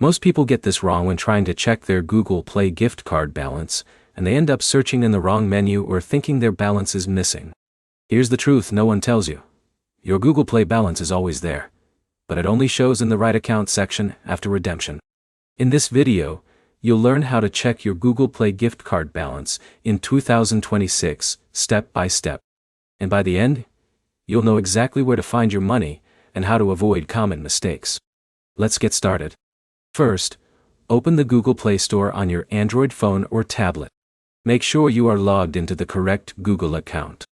Most people get this wrong when trying to check their Google Play gift card balance, and they end up searching in the wrong menu or thinking their balance is missing. Here's the truth no one tells you. Your Google Play balance is always there, but it only shows in the right account section after redemption. In this video, you'll learn how to check your Google Play gift card balance in 2026, step by step. And by the end, you'll know exactly where to find your money and how to avoid common mistakes. Let's get started. First, open the Google Play Store on your Android phone or tablet. Make sure you are logged into the correct Google account.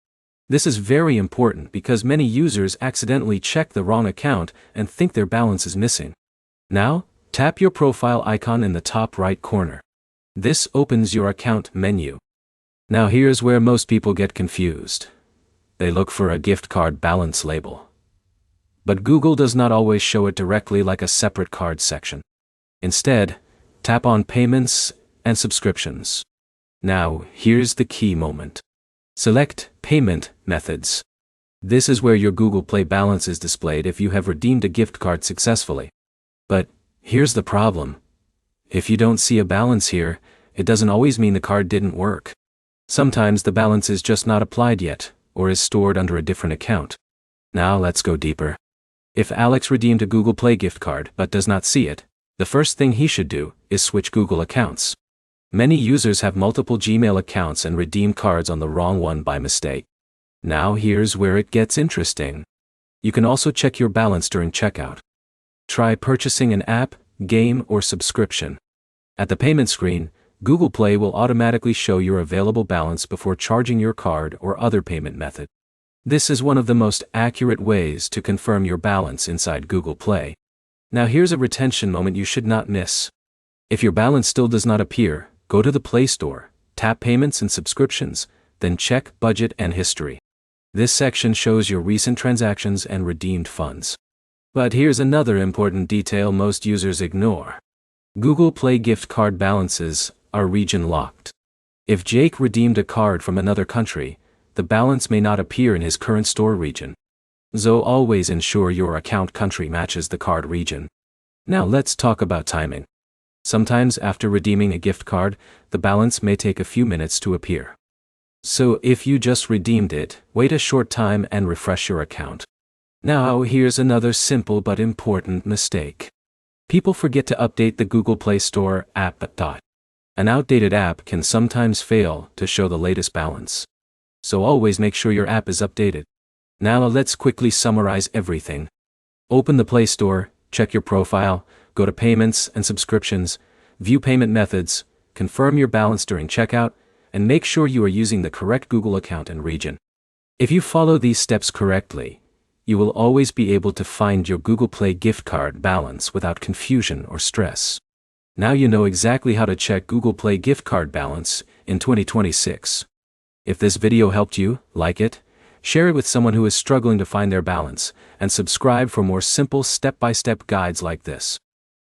This is very important because many users accidentally check the wrong account and think their balance is missing. Now, tap your profile icon in the top right corner. This opens your account menu. Now here's where most people get confused. They look for a gift card balance label. But Google does not always show it directly like a separate card section. Instead, tap on Payments and Subscriptions. Now, here's the key moment. Select Payment Methods. This is where your Google Play balance is displayed if you have redeemed a gift card successfully. But here's the problem. If you don't see a balance here, it doesn't always mean the card didn't work. Sometimes the balance is just not applied yet, or is stored under a different account. Now let's go deeper. If Alex redeemed a Google Play gift card but does not see it, the first thing he should do is switch Google accounts. Many users have multiple Gmail accounts and redeem cards on the wrong one by mistake. Now here's where it gets interesting. You can also check your balance during checkout. Try purchasing an app, game, or subscription. At the payment screen, Google Play will automatically show your available balance before charging your card or other payment method. This is one of the most accurate ways to confirm your balance inside Google Play. Now here's a retention moment you should not miss. If your balance still does not appear, go to the Play Store, tap Payments and Subscriptions, then check Budget and History. This section shows your recent transactions and redeemed funds. But here's another important detail most users ignore. Google Play gift card balances are region locked. If Jake redeemed a card from another country, the balance may not appear in his current store region. So always ensure your account country matches the card region. Now let's talk about timing. Sometimes after redeeming a gift card, the balance may take a few minutes to appear. So if you just redeemed it, wait a short time and refresh your account. Now here's another simple but important mistake. People forget to update the Google Play Store app. An outdated app can sometimes fail to show the latest balance. So always make sure your app is updated. Now let's quickly summarize everything. Open the Play Store, check your profile, go to Payments and Subscriptions, view payment methods, confirm your balance during checkout, and make sure you are using the correct Google account and region. If you follow these steps correctly, you will always be able to find your Google Play gift card balance without confusion or stress. Now you know exactly how to check Google Play gift card balance in 2026. If this video helped you, like it, share it with someone who is struggling to find their balance, and subscribe for more simple step-by-step guides like this.